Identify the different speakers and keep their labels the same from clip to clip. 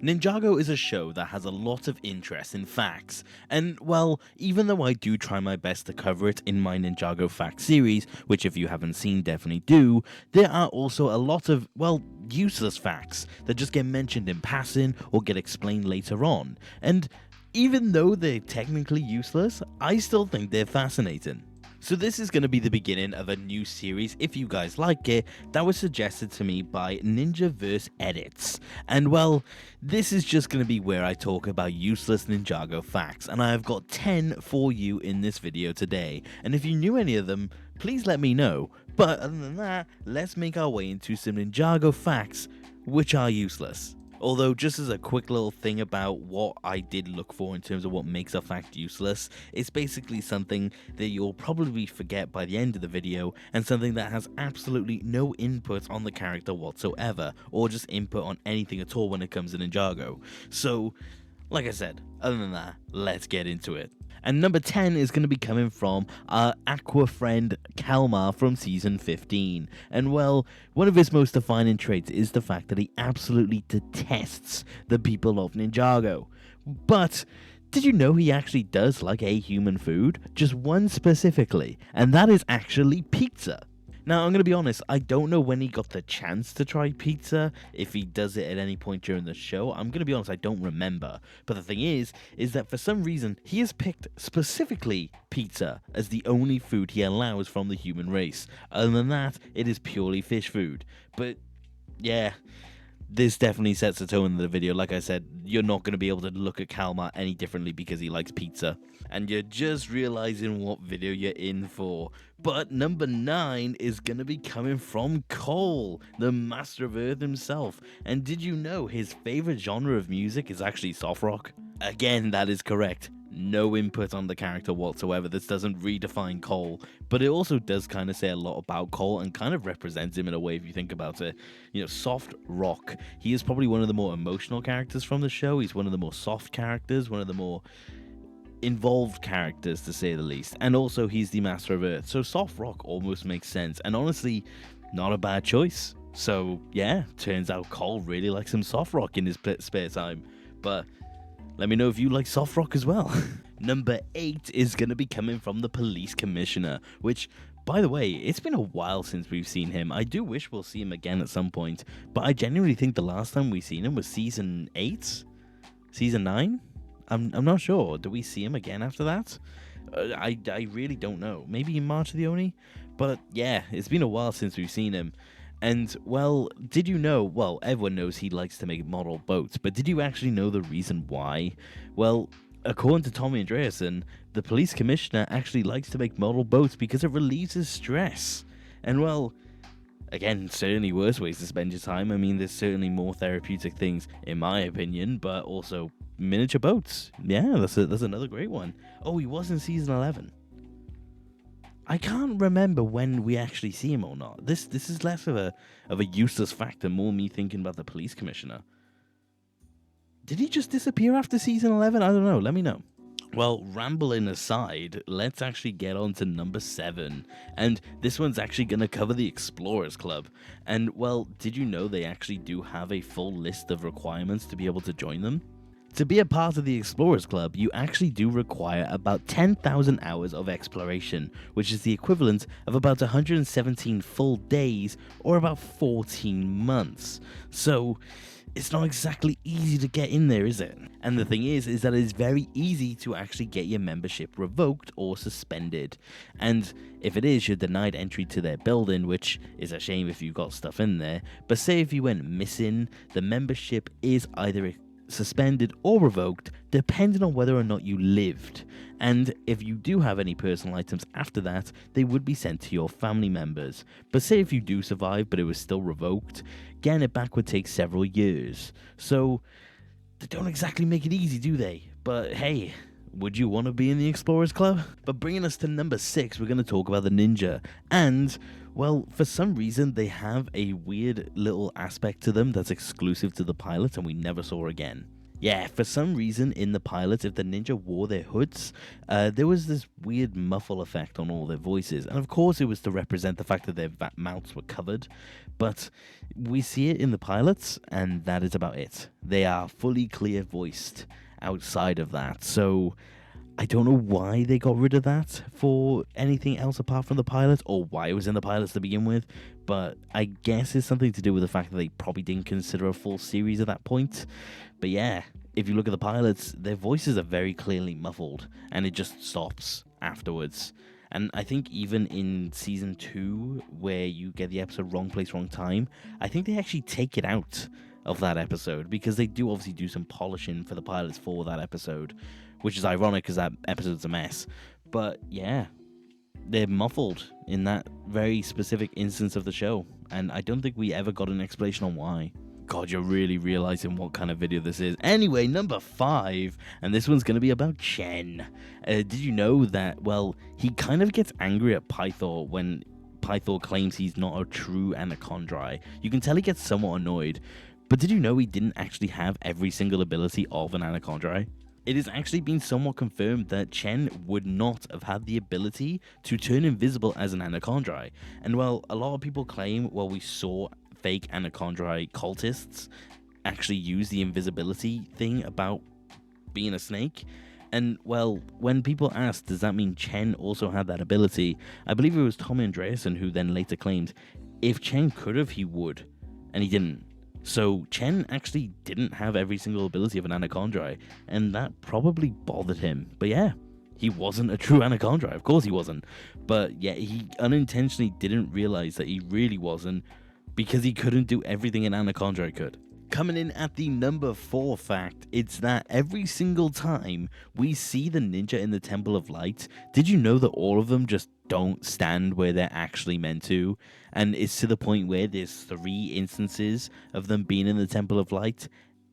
Speaker 1: Ninjago is a show that has a lot of interest in facts, and well, even though I do try my best to cover it in my Ninjago Facts series, which if you haven't seen definitely do, there are also a lot of, well, useless facts that just get mentioned in passing or get explained later on, and even though they're technically useless, I still think they're fascinating. So this is going to be the beginning of a new series, if you guys like it, that was suggested to me by Ninjaverse Edits. And well, this is just going to be where I talk about useless Ninjago facts, and I have got 10 for you in this video today. And if you knew any of them, please let me know. But other than that, let's make our way into some Ninjago facts, which are useless. Although, just as a quick little thing about what I did look for in terms of what makes a fact useless, it's basically something that you'll probably forget by the end of the video, and something that has absolutely no input on the character whatsoever, or just input on anything at all when it comes to Ninjago. So, like I said, other than that, let's get into it. And number 10 is going to be coming from our Aqua friend Kalmar from season 15. And well, one of his most defining traits is the fact that he absolutely detests the people of Ninjago. But did you know he actually does like a human food? Just one specifically, and that is actually pizza. Now, I'm going to be honest, I don't know when he got the chance to try pizza, if he does it at any point during the show. I'm going to be honest, I don't remember. But the thing is that for some reason, he has picked specifically pizza as the only food he allows from the human race. Other than that, it is purely fish food. But, yeah, this definitely sets the tone in the video. Like I said, you're not going to be able to look at Kalmar any differently because he likes pizza. And you're just realizing what video you're in for. But number 9 is going to be coming from Cole, the Master of Earth himself. And did you know his favorite genre of music is actually soft rock? Again, that is correct. No input on the character whatsoever. This doesn't redefine Cole, but it also does kind of say a lot about Cole and kind of represents him in a way if you think about it. You know, soft rock. He is probably one of the more emotional characters from the show. He's one of the more soft characters, one of the more involved characters to say the least. And also he's the Master of Earth, so soft rock almost makes sense, and honestly, not a bad choice. So yeah, turns out Cole really likes some soft rock in his spare time. But let me know if you like soft rock as well. Number 8 is going to be coming from the police commissioner, which, by the way, it's been a while since we've seen him. I do wish we'll see him again at some point, but I genuinely think the last time we seen him was season 8? Season 9? I'm not sure. Do we see him again after that? I really don't know. Maybe in March of the Oni? But yeah, it's been a while since we've seen him. And, well, did you know, well, everyone knows he likes to make model boats, but did you actually know the reason why? Well, according to Tommy Andreasen, the police commissioner actually likes to make model boats because it relieves his stress. And, well, again, certainly worse ways to spend your time. I mean, there's certainly more therapeutic things, in my opinion, but also miniature boats. Yeah, that's another great one. Oh, he was in season 11. I can't remember when we actually see him or not. This is less of a useless fact and more me thinking about the police commissioner. Did he just disappear after season 11? I don't know. Let me know. Well, rambling aside, let's actually get on to number 7. And this one's actually going to cover the Explorers Club. And, well, did you know they actually do have a full list of requirements to be able to join them? To be a part of the Explorers Club, you actually do require about 10,000 hours of exploration, which is the equivalent of about 117 full days, or about 14 months. So, it's not exactly easy to get in there, is it? And the thing is that it's very easy to actually get your membership revoked or suspended. And if it is, you're denied entry to their building, which is a shame if you've got stuff in there. But say if you went missing, the membership is either suspended or revoked, depending on whether or not you lived. And if you do have any personal items after that, they would be sent to your family members. But say if you do survive but it was still revoked, getting it back would take several years. So they don't exactly make it easy, do they? But hey, would you want to be in the Explorers Club? But bringing us to number 6, we're going to talk about the Ninja. And, well, for some reason, they have a weird little aspect to them that's exclusive to the pilot and we never saw again. Yeah, for some reason in the pilots, if the ninja wore their hoods, there was this weird muffle effect on all their voices. And of course, it was to represent the fact that their mouths were covered. But we see it in the pilots, and that is about it. They are fully clear voiced outside of that. So I don't know why they got rid of that for anything else apart from the pilots, or why it was in the pilots to begin with, but I guess it's something to do with the fact that they probably didn't consider a full series at that point. But yeah, if you look at the pilots, their voices are very clearly muffled, and it just stops afterwards. And I think even in season 2, where you get the episode Wrong Place, Wrong Time, I think they actually take it out of that episode, because they do obviously do some polishing for the pilots for that episode, which is ironic because that episode's a mess. But yeah, they're muffled in that very specific instance of the show, and I don't think we ever got an explanation on why. God, you're really realizing what kind of video this is. Anyway, number 5, and this one's going to be about Chen. Did you know that, well, he kind of gets angry at Pythor when Pythor claims he's not a true Anachondri. You can tell he gets somewhat annoyed, but did you know he didn't actually have every single ability of an Anachondri? It has actually been somewhat confirmed that Chen would not have had the ability to turn invisible as an Anachondri. And well, a lot of people claim, well, we saw fake Anachondri cultists actually use the invisibility thing about being a snake. And well, when people asked, does that mean Chen also had that ability? I believe it was Tommy Andreasen who then later claimed, if Chen could have, he would. And he didn't. So Chen actually didn't have every single ability of an Anachondri, and that probably bothered him. But yeah, he wasn't a true Anachondri, of course he wasn't. But yeah, he unintentionally didn't realize that he really wasn't, because he couldn't do everything an Anachondri could. Coming in at the number 4 fact, it's that every single time we see the ninja in the Temple of Light, did you know that all of them just don't stand where they're actually meant to? And it's to the point where there's 3 instances of them being in the Temple of Light,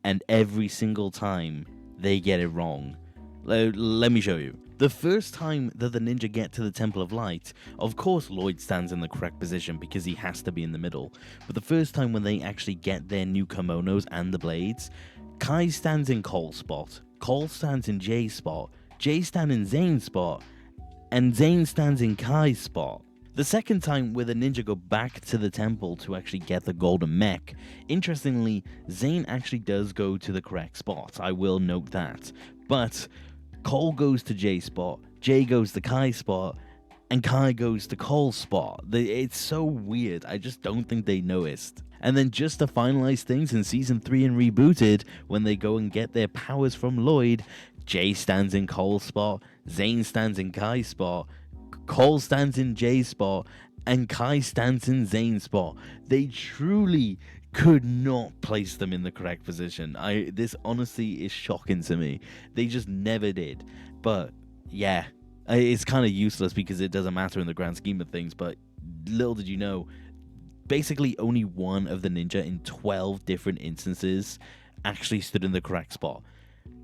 Speaker 1: and every single time they get it wrong. Let me show you. The first time that the ninja get to the Temple of Light, of course Lloyd stands in the correct position because he has to be in the middle. But the first time when they actually get their new kimonos and the blades, Kai stands in Cole's spot, Cole stands in Jay's spot, Jay stands in Zane's spot, and Zane stands in Kai's spot. The second time where the ninja go back to the temple to actually get the golden mech, interestingly, Zane actually does go to the correct spot, I will note that. But Cole goes to Jay's spot, Jay goes to Kai's spot, and Kai goes to Cole's spot. It's so weird, I just don't think they noticed. And then just to finalize things in Season 3 and Rebooted, when they go and get their powers from Lloyd, Jay stands in Cole's spot, Zane stands in Kai's spot, Cole stands in Jay's spot, and Kai stands in Zane's spot. They truly could not place them in the correct position. This honestly is shocking to me. They just never did. But yeah, it's kind of useless because it doesn't matter in the grand scheme of things. But little did you know, basically only one of the ninja in 12 different instances actually stood in the correct spot.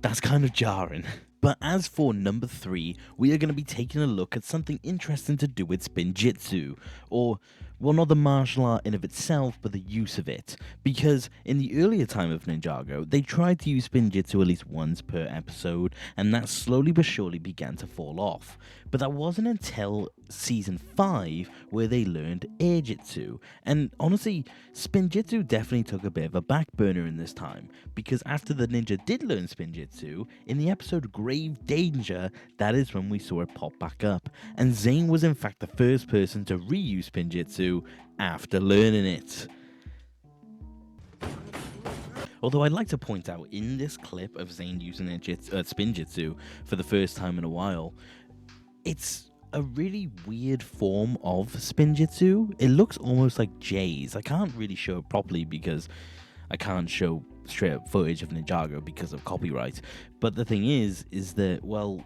Speaker 1: That's kind of jarring. But as for number 3, we are going to be taking a look at something interesting to do with Spinjitzu, or, well, not the martial art in of itself, but the use of it. Because in the earlier time of Ninjago, they tried to use Spinjitzu at least once per episode, and that slowly but surely began to fall off. But that wasn't until Season 5 where they learned Airjitsu. And honestly, Spinjitzu definitely took a bit of a back burner in this time, because after the ninja did learn Spinjitzu, in the episode Grave Danger, that is when we saw it pop back up. And Zane was in fact the first person to reuse Spinjitzu after learning it. Although I'd like to point out, in this clip of Zane using Spinjitzu for the first time in a while, it's a really weird form of Spinjitzu. It looks almost like Jay's. I can't really show it properly because I can't show straight up footage of Ninjago because of copyright. But the thing is that, well,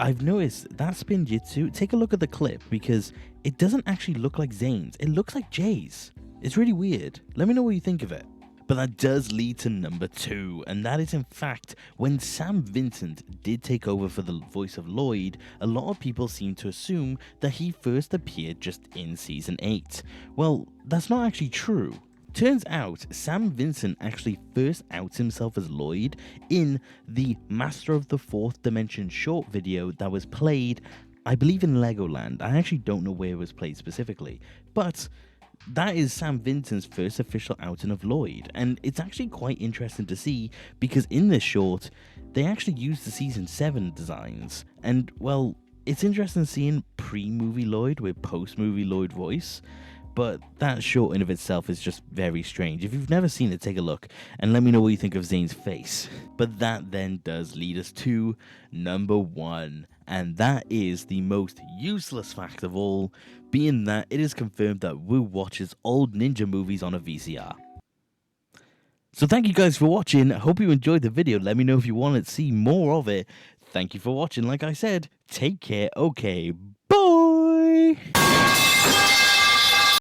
Speaker 1: I've noticed that Spinjitzu, take a look at the clip because it doesn't actually look like Zane's. It looks like Jay's. It's really weird. Let me know what you think of it. But that does lead to number 2, and that is in fact when Sam Vincent did take over for the voice of Lloyd, a lot of people seem to assume that he first appeared just in Season 8. Well, that's not actually true. Turns out Sam Vincent actually first outs himself as Lloyd in the Master of the Fourth Dimension short video that was played, I believe, in Legoland. I actually don't know where it was played specifically, but that is Sam Vincent's first official outing of Lloyd, and it's actually quite interesting to see because in this short, they actually used the Season 7 designs, and well, it's interesting seeing pre-movie Lloyd with post-movie Lloyd voice, but that short in of itself is just very strange. If you've never seen it, take a look and let me know what you think of Zane's face. But that then does lead us to number 1, and that is the most useless fact of all, being that it is confirmed that Wu watches old ninja movies on a VCR. So thank you guys for watching. I hope you enjoyed the video. Let me know if you want to see more of it. Thank you for watching. Like I said, take care. Okay, bye.